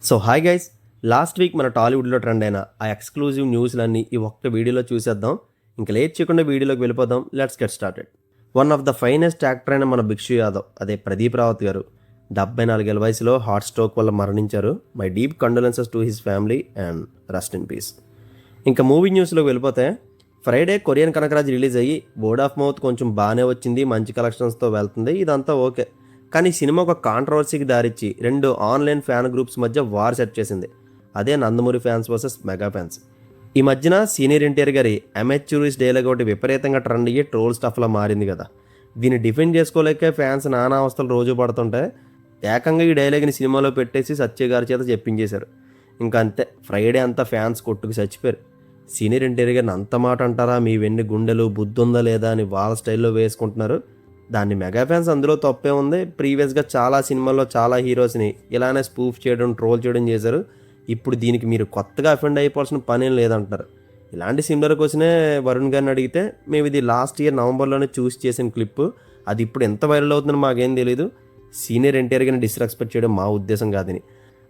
So hi guys, last week మన టాలీవుడ్లో trend అయిన ఆ ఎక్స్క్లూజివ్ న్యూస్లన్నీ ఈ ఒక్క వీడియోలో చూసేద్దాం. ఇంకా లేట్ చేయకుండా వీడియోలోకి వెళ్ళిపోదాం. Let's get started. One of the finest actor అయిన మన భిక్షు యాదవ్, అదే ప్రదీప్ రావత్ గారు 74 వయసులో హార్ట్ స్ట్రోక్ వల్ల మరణించారు. My deep condolences to his family and rest in peace. ఇంకా మూవీ న్యూస్లోకి వెళ్ళిపోతే, ఫ్రైడే కొరియన్ కనకరాజ్ రిలీజ్ అయ్యి వర్డ్ ఆఫ్ మౌత్ కొంచెం బాగానే వచ్చింది, మంచి కలెక్షన్స్తో వెళ్తుంది, ఇదంతా ఓకే. కానీ సినిమా ఒక కాంట్రవర్సీకి దారిచ్చి 2 ఆన్లైన్ ఫ్యాన్ గ్రూప్స్ మధ్య వార్ సెట్ చేసింది. అదే Nandamuri fans versus mega fans. ఈ మధ్యన సీనియర్ ఎన్టీఆర్ గారి అమెచ్యూరిస్ డైలాగ్ ఒకటి విపరీతంగా ట్రెండ్ అయ్యి ట్రోల్ స్టఫ్లా మారింది కదా. దీన్ని డిఫెండ్ చేసుకోలేక ఫ్యాన్స్ నానా అవస్థలు రోజు పడుతుంటే ఏకంగా ఈ డైలాగ్ని సినిమాలో పెట్టేసి సత్య గారి చేత చెప్పించేశారు. ఇంకా అంతే, ఫ్రైడే అంతా ఫ్యాన్స్ కొట్టుకు చచ్చిపోయారు. సీనియర్ ఎన్టీఆర్ గారిని అంత మాట అంటారా, మీ వెన్ను గుండెలు బుద్ధి ఉందా లేదా అని వాళ్ళ స్టైల్లో వేసుకుంటున్నారు. దాన్ని మెగా ఫ్యాన్స్ అందులో తప్పే ఉంది. ప్రీవియస్గా చాలా సినిమాల్లో చాలా హీరోస్ని ఇలానే స్పూఫ్ చేయడం, ట్రోల్ చేయడం చేశారు. ఇప్పుడు దీనికి మీరు కొత్తగా అఫెండ్ అయిపోవాల్సిన పనేం లేదంటారు. ఇలాంటి సిమిలర్ క్వశ్చనే వరుణ్ గారిని అడిగితే, మేము ఇది లాస్ట్ ఇయర్ నవంబర్లోనే చూసి చేసిన క్లిప్పు, అది ఇప్పుడు ఎంత వైరల్ అవుతుందో మాకేం తెలియదు. సీనియర్ ఎన్టీఆర్ గారిని డిస్రెస్పెక్ట్ చేయడం మా ఉద్దేశం కాదని.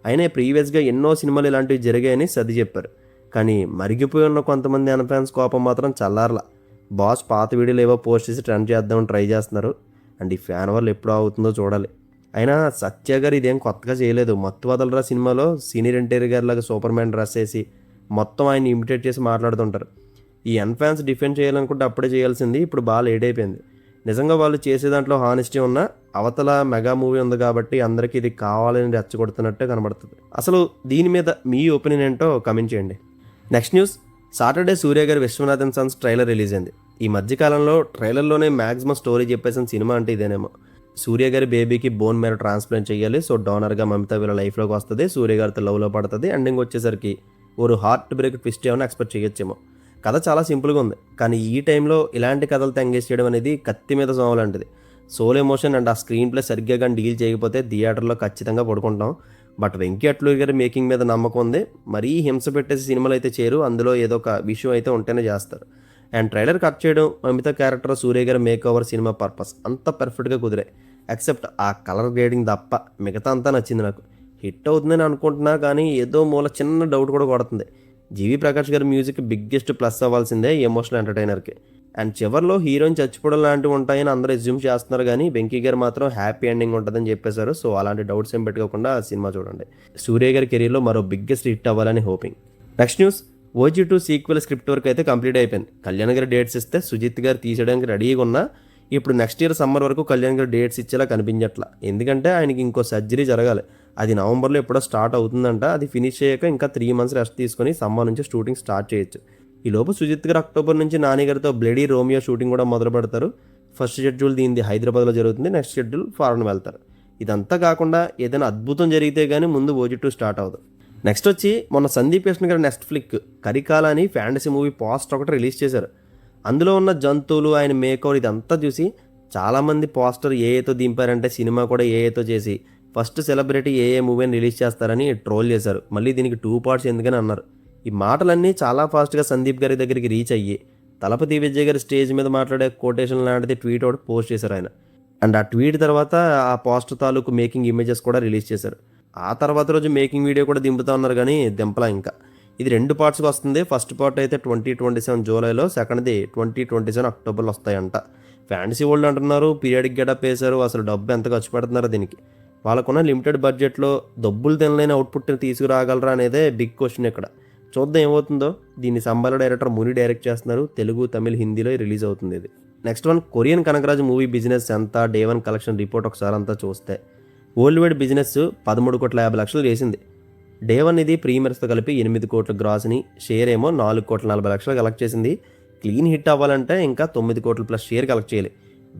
అయినా ప్రీవియస్గా ఎన్నో సినిమాలు ఇలాంటివి జరిగాయని సర్ది చెప్పారు. కానీ మరిగిపోయి ఉన్న కొంతమంది అన్ ఫ్యాన్స్ కోపం మాత్రం చల్లారలా. బాస్ పాత వీడియోలు ఏవో పోస్ట్ చేసి ట్రెండ్ చేద్దామని ట్రై చేస్తున్నారు. అండ్ ఈ ఫ్యాన్ వల్ల ఎప్పుడు అవుతుందో చూడాలి. అయినా సత్య గారు ఇదేం కొత్తగా చేయలేదు. మత్తు వదలరా సినిమాలో సీనియర్ ఎన్టీఆర్ గారి లాగా సూపర్ మ్యాన్ డ్రెస్ వేసి మొత్తం ఆయన ఇమిటేట్ చేసి మాట్లాడుతుంటారు. ఈ ఎన్ ఫ్యాన్స్ డిఫెండ్ చేయాలనుకుంటే అప్పుడే చేయాల్సింది, ఇప్పుడు బాగా లేట్ అయిపోయింది. నిజంగా వాళ్ళు చేసే దాంట్లో హానెస్టీ ఉన్న అవతల మెగా మూవీ ఉంది కాబట్టి అందరికీ ఇది కావాలని రెచ్చగొడుతున్నట్టే కనబడుతుంది. అసలు దీని మీద మీ ఒపీనియన్ ఏంటో కమెంట్ చేయండి. నెక్స్ట్ న్యూస్, సాటర్డే సూర్య గారి విశ్వనాథన్ సన్స్ ట్రైలర్ రిలీజ్ అయింది. ఈ మధ్యకాలంలో ట్రైలర్లోనే మ్యాక్సిమం స్టోరీ చెప్పేసిన సినిమా అంటే ఇదేనేమో. సూర్య గారి బేబీకి బోన్ మేర ట్రాన్స్ప్లాంట్ చేయాలి, సో డోనర్గా మమిత వీళ్ళ లైఫ్లోకి వస్తుంది, సూర్య గారితో లవ్లో పడుతుంది, ఎండింగ్ వచ్చేసరికి ఒక హార్ట్ బ్రేక్ ట్విస్ట్ ఏమైనా ఎక్స్పెక్ట్ చేయొచ్చేమో. కథ చాలా సింపుల్గా ఉంది, కానీ ఈ టైంలో ఇలాంటి కథలతో ఎంగేజ్ చేయడం అనేది కత్తి మీద సోమలాంటిది. సోల్ ఎమోషన్ అండ్ ఆ స్క్రీన్ ప్లే సరిగ్గా కానీ డీల్ చేయకపోతే థియేటర్లో ఖచ్చితంగా పడుకుంటాం. బట్ వెంకీ అట్లూరి గారి మేకింగ్ మీద నమ్మకం ఉంది. మరీ హింస పెట్టేసి సినిమాలు అయితే చేయరు, అందులో ఏదో ఒక విషయం అయితే ఉంటేనే చేస్తారు. అండ్ ట్రైలర్ కట్ చేయడం, మమిత క్యారెక్టర్, సూర్య గారి మేక్ ఓవర్, సినిమా పర్పస్ అంతా పర్ఫెక్ట్గా కుదిరాయి. ఎక్సెప్ట్ ఆ కలర్ గ్రేడింగ్ తప్ప మిగతా అంతా నచ్చింది నాకు. హిట్ అవుతుందని అనుకుంటున్నా, కానీ ఏదో మూల చిన్న డౌట్ కూడా కొడుతుంది. జీవి ప్రకాష్ గారి మ్యూజిక్ బిగ్గెస్ట్ ప్లస్ అవ్వాల్సిందే ఈ ఎమోషనల్ ఎంటర్టైనర్కి. అండ్ చివరిలో హీరోయిన్ చచ్చిపోవడం లాంటివి ఉంటాయని అందరూ ఎజ్యూమ్ చేస్తున్నారు, కానీ వెంకీ గారు మాత్రం హ్యాపీ ఎండింగ్ ఉంటుందని చెప్పేశారు. సో అలాంటి డౌట్స్ ఏం పెట్టుకోకుండా సినిమా చూడండి. సూర్య గారి కెరీర్లో మరో బిగ్గెస్ట్ హిట్ అవ్వాలని hoping. Next news, OG2 sequel script work అయితే కంప్లీట్ అయిపోయింది. కళ్యాణ్ గారి డేట్స్ ఇస్తే సుజిత్ గారు తీసేయడానికి రెడీగా ఉన్నా, ఇప్పుడు నెక్స్ట్ ఇయర్ సమ్మర్ వరకు కళ్యాణ్ గారి డేట్స్ ఇచ్చేలా కనిపించట్లా. ఎందుకంటే ఆయనకి ఇంకో సర్జరీ జరగాలి. అది నవంబర్లో ఎప్పుడో స్టార్ట్ అవుతుందంట. అది ఫినిష్ అయ్యాక ఇంకా 3 months రెస్ట్ తీసుకొని సమ్మర్ నుంచి షూటింగ్ స్టార్ట్ చేయొచ్చు. ఈలోపు సుజిత్ గారు అక్టోబర్ నుంచి నాని గారితో బ్లడీ రోమియో షూటింగ్ కూడా మొదలు పెడతారు. ఫస్ట్ షెడ్యూల్ దీనిది హైదరాబాద్లో జరుగుతుంది, నెక్స్ట్ షెడ్యూల్ ఫారెన్ వెళ్తారు. ఇదంతా కాకుండా ఏదైనా అద్భుతం జరిగితే కానీ ముందు OG2 స్టార్ట్ అవ్వదు. నెక్స్ట్ వచ్చి మొన్న సందీప్ కృష్ణ గారి నెక్స్ట్ ఫ్లిక్ కరికాల అని ఫ్యాంటసీ మూవీ పోస్టర్ ఒకటి రిలీజ్ చేశారు. అందులో ఉన్న జంతువులు, ఆయన మేకవర్ ఇదంతా చూసి చాలామంది పోస్టర్ ఏఏతో దింపారంటే సినిమా కూడా ఏఏతో చేసి ఫస్ట్ సెలబ్రిటీ ఏ మూవీని రిలీజ్ చేస్తారని ట్రోల్ చేశారు. మళ్ళీ దీనికి 2 parts ఎందుకని అన్నారు. ఈ మాటలన్నీ చాలా ఫాస్ట్గా సందీప్ గారి దగ్గరికి రీచ్ అయ్యి తలపతి విజయ్ గారి స్టేజ్ మీద మాట్లాడే కొటేషన్ లాంటిది ట్వీట్ ఒకటి పోస్ట్ చేశారు ఆయన. అండ్ ఆ ట్వీట్ తర్వాత ఆ పోస్టర్ తాలూకు మేకింగ్ ఇమేజెస్ కూడా రిలీజ్ చేశారు. ఆ తర్వాత రోజు మేకింగ్ వీడియో కూడా దింపుతా ఉన్నారు, కానీ దింపలా. ఇంకా ఇది 2 partsగా వస్తుంది. ఫస్ట్ పార్ట్ అయితే 2027 జూలైలో, సెకండ్ది 2027 అక్టోబర్లో వస్తాయంట. ఫ్యాంటసీ వరల్డ్ అంటున్నారు, పీరియడిక్ గెటప్ వేశారు. అసలు డబ్బు ఎంత ఖర్చు పెడుతున్నారో దీనికి. వాళ్ళకున్న లిమిటెడ్ బడ్జెట్లో డబ్బులు తినలేని అవుట్పుట్ని తీసుకురాగలరా అనేదే బిగ్ క్వశ్చన్ ఇక్కడ. చూద్దాం ఏమవుతుందో. దీన్ని సంబాల డైరెక్టర్ ముని డైరెక్ట్ చేస్తున్నారు. తెలుగు, తమిళ్, హిందీలో రిలీజ్ అవుతుంది ఇది. Next one, Korean Kanakaraju movie business ఎంత, డే 1 కలెక్షన్ రిపోర్ట్ ఒకసారి అంతా చూస్తే వరల్డ్ వైడ్ బిజినెస్ 13,50,00,000 చేసింది. డే 1 ఇది ప్రీమియర్స్తో కలిపి 8 కోట్ల గ్రాస్ని, షేర్ ఏమో 4,40,00,000 కలెక్ట్ చేసింది. క్లీన్ హిట్ అవ్వాలంటే ఇంకా 9 కోట్ల ప్లస్ షేర్ కలెక్ట్ చేయాలి.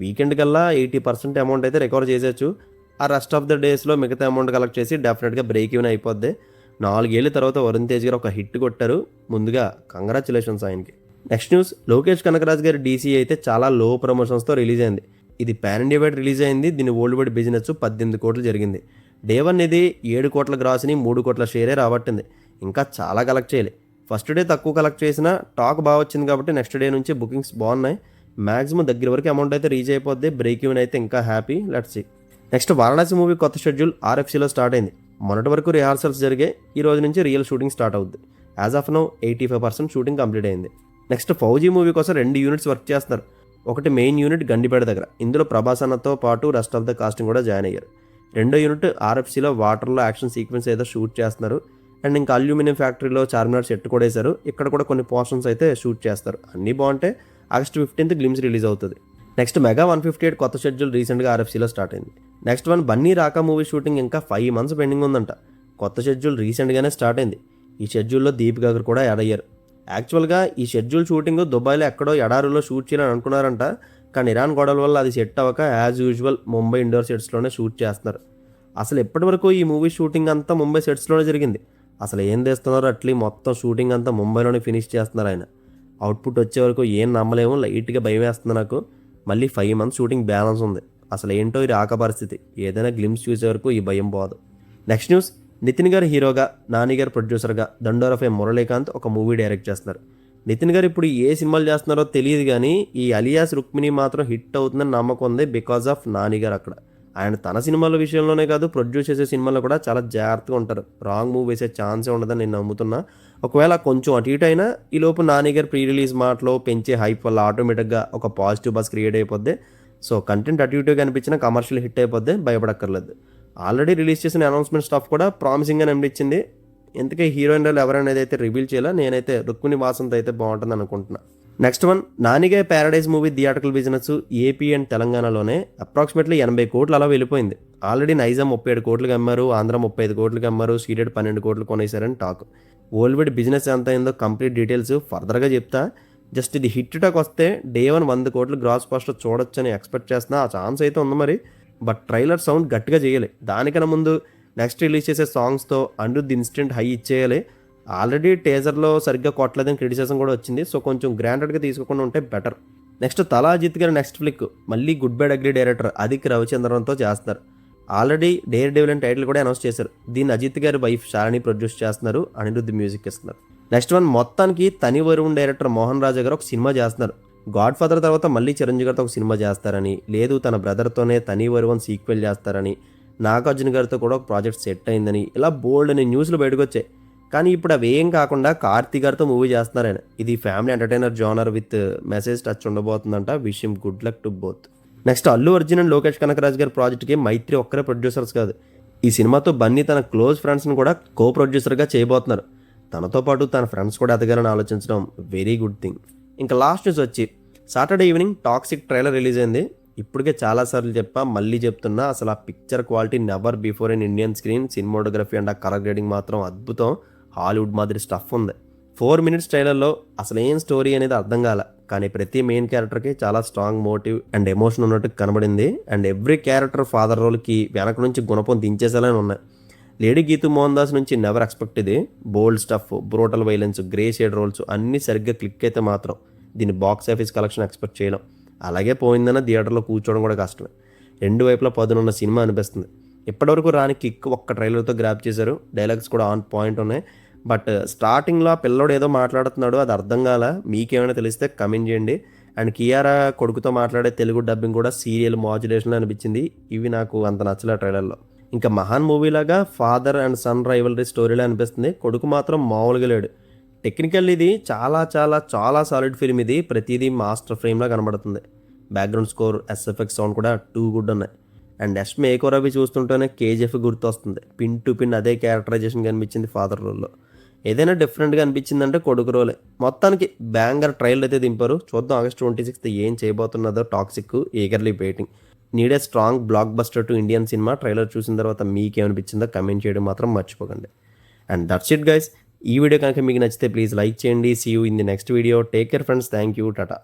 వీకెండ్ కల్లా 80% అమౌంట్ అయితే రికవర్ చేసేయచ్చు. ఆ రెస్ట్ ఆఫ్ ద డేస్లో మిగతా అమౌంట్ కలెక్ట్ చేసి డెఫినెట్గా బ్రేక్ ఈవెన్ అయిపోద్ది. 4 ఏళ్ళ తర్వాత వరుణ్ తేజ్ గారు ఒక హిట్ కొట్టారు. ముందుగా కంగ్రాచులేషన్స్ ఆయనకి. నెక్స్ట్ న్యూస్, లోకేష్ కనకరాజ్ గారి DC అయితే చాలా లో ప్రమోషన్స్తో రిలీజ్ అయింది. ఇది పాన్ ఇండియా వైడ్ రిలీజ్ అయింది. దీని వరల్డ్ వైడ్ బిజినెస్ 18 కోట్లు జరిగింది. డే 1 ఇది 7 కోట్ల గ్రాస్ని, 3 కోట్ల షేరే రాబట్టింది. ఇంకా చాలా కలెక్ట్ చేయాలి. ఫస్ట్ డే తక్కువ కలెక్ట్ చేసినా టాక్ బాగా వచ్చింది కాబట్టి నెక్స్ట్ డే నుంచి బుకింగ్స్ బాగున్నాయి. మ్యాక్సిమం దగ్గర వరకు అమౌంట్ అయితే రీచ్ అయిపోద్ది. బ్రేక్ ఈవెన్ అయితే ఇంకా happy. Let's see. Next Varanasi movie కొత్త షెడ్యూల్ RFCలో స్టార్ట్ అయింది. మొన్నటి వరకు రిహార్సల్స్ జరిగే, ఈ రోజు నుంచి రియల్ షూటింగ్ స్టార్ట్ అవుద్ది. As of now 85% shooting complete అయింది. నెక్స్ట్ ఫౌజీ మూవీ కోసం 2 యూనిట్స్ వర్క్ చేస్తున్నారు. ఒకటి మెయిన్ యూనిట్ గండిపేట దగ్గర, ఇందులో ప్రభాస్ అన్నతో పాటు రెస్ట్ ఆఫ్ ద కాస్టింగ్ కూడా జాయిన్ అయ్యారు. రెండో యూనిట్ ఆర్ఎఫ్సీలో వాటర్లో యాక్షన్ సీక్వెన్స్ ఏదో షూట్ చేస్తున్నారు. అండ్ ఇంకా అల్యూమినియం ఫ్యాక్టరీలో చార్మినార్ సెట్ కూడా వేశారు. ఇక్కడ కూడా కొన్ని పోర్షన్స్ అయితే షూట్ చేస్తారు. అన్నీ బాగుంటే ఆగస్ట్ 15th గ్లిమ్స్ రిలీజ్ అవుతుంది. నెక్స్ట్ మెగా 158 కొత్త షెడ్యూల్ రీసెంట్గా ఆర్ఎఫ్సీలో స్టార్ట్ అయింది. నెక్స్ట్ వన్ బన్నీ రాకా మూవీ షూటింగ్ ఇంకా 5 months పెండింగ్ ఉందంట. కొత్త షెడ్యూల్ రీసెంట్గానే స్టార్ట్ అయింది. ఈ షెడ్యూల్లో దీపికా గారు కూడా యాడ్ అయ్యారు. యాక్చువల్గా ఈ షెడ్యూల్ షూటింగ్ దుబాయ్లో ఎక్కడో ఎడారులో షూట్ చేయాలని అనుకున్నారంట. కానీ ఇరాన్ గొడవల వల్ల అది సెట్ అవ్వక యాజ్ యూజువల్ ముంబై ఇండోర్ సెట్స్లోనే షూట్ చేస్తున్నారు. అసలు ఎప్పటివరకు ఈ మూవీ షూటింగ్ అంతా ముంబై సెట్స్లోనే జరిగింది. అసలు ఏం తెస్తున్నారు, అట్లీ మొత్తం షూటింగ్ అంతా ముంబైలోనే ఫినిష్ చేస్తున్నారు ఆయన. అవుట్పుట్ వచ్చే వరకు ఏం నమ్మలేము, లైట్గా భయం వేస్తుంది నాకు. మళ్ళీ 5 months షూటింగ్ బ్యాలెన్స్ ఉంది. అసలు ఏంటో ఈ రాక పరిస్థితి. ఏదైనా గ్లిమ్స్ చూసే వరకు ఈ భయం పోదు. నెక్స్ట్ న్యూస్, నితిన్ గారు హీరోగా, నాని గారు ప్రొడ్యూసర్గా, దండోర్ ఆఫ్ మురళీకాంత్ ఒక మూవీ డైరెక్ట్ చేస్తున్నారు. నితిన్ గారు ఇప్పుడు ఏ సినిమాలు చేస్తున్నారో తెలియదు కానీ ఈ అలియాస్ రుక్మిణి మాత్రం హిట్ అవుతుందని నమ్మకం ఉంది. బికాజ్ ఆఫ్ నాని గారు అక్కడ. ఆయన తన సినిమాల విషయంలోనే కాదు, ప్రొడ్యూస్ చేసే సినిమాల్లో కూడా చాలా జాగ్రత్తగా ఉంటారు. రాంగ్ మూవ్ వేసే ఛాన్సే ఉండదని నేను నమ్ముతున్నా. ఒకవేళ కొంచెం అటు ఇటు అయినా ఈలోపు నాని గారు ప్రీ రిలీజ్ మాటలో పెంచే హైప్ వల్ల ఆటోమేటిక్గా ఒక పాజిటివ్ బస్ క్రియేట్ అయిపోద్ది. సో కంటెంట్ అటు ఇటుగా కనిపించిన కమర్షియల్ హిట్ అయిపోద్ది, భయపడక్కర్లేదు. ఆల్రెడీ రిలీజ్ చేసిన అనౌన్స్మెంట్ స్టాఫ్ కూడా ప్రామిసింగ్గా అనిపించింది. ఎందుకే హీరోయిన్ ఎవరైనా అయితే రివీల్ చేయాలా, నేనైతే రుక్మిణి వాసంత్ అయితే బాగుంటుంది అనుకుంటున్నా. నెక్స్ట్ వన్, నానిగాయ్ Paradise movie theatrical business AP and తెలంగాణలోనే అప్రాక్సిమేట్లీ 80 కోట్లు అలా వెళ్ళిపోయింది. ఆల్రెడీ నైజాం 37 కోట్లకి అమ్మారు, ఆంధ్ర 35 కోట్లకి అమ్మారు, సీడెడ్ 12 కోట్లు కొనేశారని టాక్. ఓల్విడ్ బిజినెస్ ఎంత అయిందో కంప్లీట్ డీటెయిల్స్ ఫర్దర్గా చెప్తా. జస్ట్ ఇది హిట్ టాక్ వస్తే డే 1 100 కోట్లు గ్రాస్ కాస్ట్ చూడొచ్చు అని ఎక్స్పెక్ట్ చేస్తున్నా. ఆ ఛాన్స్ అయితే ఉంది మరి. బట్ ట్రైలర్ సౌండ్ గట్టిగా చేయాలి. దానికన్నా ముందు నెక్స్ట్ రిలీజ్ చేసే సాంగ్స్తో అనిరుద్ధ్ ఇన్స్టెంట్ హై ఇచ్చేయాలి. ఆల్రెడీ టేజర్లో సరిగ్గా కొట్టలేదని క్రిటిసిజం కూడా వచ్చింది. సో కొంచెం గ్రాండెడ్గా తీసుకోకుండా ఉంటే బెటర్. నెక్స్ట్ తలా అజిత్ గారి నెక్స్ట్ ఫ్లిక్ మళ్ళీ good bye ugly director Adhik రవిచంద్రన్తో చేస్తున్నారు. Already dare devil and title కూడా అనౌన్స్ చేశారు. దీన్ని అజిత్ గారి వైఫ్ శాలిని ప్రొడ్యూస్ చేస్తున్నారు, అనిరుద్ధ్ మ్యూజిక్ ఇస్తున్నారు. నెక్స్ట్ వన్, మొత్తానికి తని వరుణ్ డైరెక్టర్ మోహన్ రాజా గారు ఒక సినిమా చేస్తున్నారు. గాడ్ ఫాదర్ తర్వాత మళ్ళీ చిరంజీవి గారితో ఒక సినిమా చేస్తారని, లేదు తన బ్రదర్తోనే తని వరుణ్ సీక్వెల్ చేస్తారని, నాగార్జున గారితో కూడా ఒక ప్రాజెక్ట్ సెట్ అయిందని, ఇలా బోల్డ్ అనే న్యూస్లు బయటకు వచ్చాయి. కానీ ఇప్పుడు అవి ఏం కాకుండా కార్తీ గారితో మూవీ చేస్తున్నారు ఆయన. ఇది family entertainer genre with message touch ఉండబోతుందంట. Wish him good luck to both. Next Allu Arjun and Lokesh Kanagaraj గారి ప్రాజెక్ట్కి మైత్రి ఒక్కరే ప్రొడ్యూసర్స్ కాదు. ఈ సినిమాతో బన్నీ తన క్లోజ్ ఫ్రెండ్స్ని కూడా కో ప్రొడ్యూసర్గా చేయబోతున్నారు. తనతో పాటు తన ఫ్రెండ్స్ కూడా ఎదగాలని ఆలోచించడం వెరీ గుడ్ థింగ్. ఇంకా లాస్ట్ న్యూస్ వచ్చి, Saturday evening toxic trailer release అయింది. ఇప్పటికే చాలాసార్లు చెప్పా, మళ్ళీ చెప్తున్నా, అసలు ఆ picture quality never before in Indian screen. Cinematography and ఆ కలర్ గ్రేడింగ్ మాత్రం అద్భుతం. హాలీవుడ్ మాదిరి స్టఫ్ ఉంది. 4 minutes ట్రైలర్లో అసలు ఏం స్టోరీ అనేది అర్థం కాల, కానీ ప్రతి మెయిన్ క్యారెక్టర్కి చాలా స్ట్రాంగ్ మోటివ్ అండ్ ఎమోషన్ ఉన్నట్టు కనబడింది. అండ్ ఎవ్రీ క్యారెక్టర్ ఫాదర్ రోల్కి వెనక నుంచి గుణపం దించేసేలానే ఉన్నాయి. లేడీ గీతూ మోహన్ దాస్ నుంచి నెవర్ ఎక్స్పెక్ట్. ఇది bold stuff, brutal violence, grey shade roles అన్నీ సరిగ్గా క్లిక్ అయితే మాత్రం దీన్ని బాక్స్ ఆఫీస్ కలెక్షన్ ఎక్స్పెక్ట్ చేయలేం. అలాగే పోయిందన్న థియేటర్లో కూర్చోవడం కూడా కష్టమే. 2 వైపులా పదునున్న సినిమా అనిపిస్తుంది. ఇప్పటివరకు రాని కిక్ ఒక్క ట్రైలర్తో గ్రాప్ చేశారు. డైలాగ్స్ కూడా ఆన్ పాయింట్ ఉన్నాయి. బట్ స్టార్టింగ్లో ఆ పిల్లోడు ఏదో మాట్లాడుతున్నాడు, అది అర్థం కాల. మీకేమైనా తెలిస్తే కమెంట్ చేయండి. అండ్ కియారా కొడుకుతో మాట్లాడే తెలుగు డబ్బింగ్ కూడా సీరియల్ మాడ్యులేషన్లో అనిపించింది. ఇవి నాకు అంత నచ్చలే ట్రైలర్లో. ఇంకా మహాన్ మూవీలాగా ఫాదర్ అండ్ సన్ రైవలరీ స్టోరీలా అనిపిస్తుంది. కొడుకు మాత్రం మామూలుగా లేడు. టెక్నికల్ ఇది చాలా చాలా చాలా సాలిడ్ ఫిల్మ్. ఇది ప్రతిదీ మాస్టర్ ఫ్రేమ్లా కనబడుతుంది. బ్యాక్గ్రౌండ్ స్కోర్, ఎస్ఎఫ్ఎక్స్ సౌండ్ కూడా టూ గుడ్ ఉన్నాయి. అండ్ ఎస్ మేకోర్ అవి చూస్తుంటేనే కేజీఎఫ్ గుర్తు వస్తుంది. పిన్ టు పిన్ అదే క్యారెక్టరైజేషన్ కనిపించింది ఫాదర్ రోల్లో. ఏదైనా డిఫరెంట్గా అనిపించిందంటే కొడుకు రోలే. మొత్తానికి బ్యాంగర్ ట్రైల్ అయితే దింపారు. చూద్దాం ఆగస్ట్ 26th ఏం చేయబోతున్నదో. Toxic eagerly waiting. Need a strong blockbuster to Indian cinema. Trailer చూసిన తర్వాత మీకేమనిపించిందో కమెంట్ చేయడం మాత్రం మర్చిపోకండి. And that's it guys. ఈ వీడియో కనుక మీకు నచ్చితే ప్లీజ్ లైక్ చేయండి. See you in the next video. Take care friends. Thank you. Tata.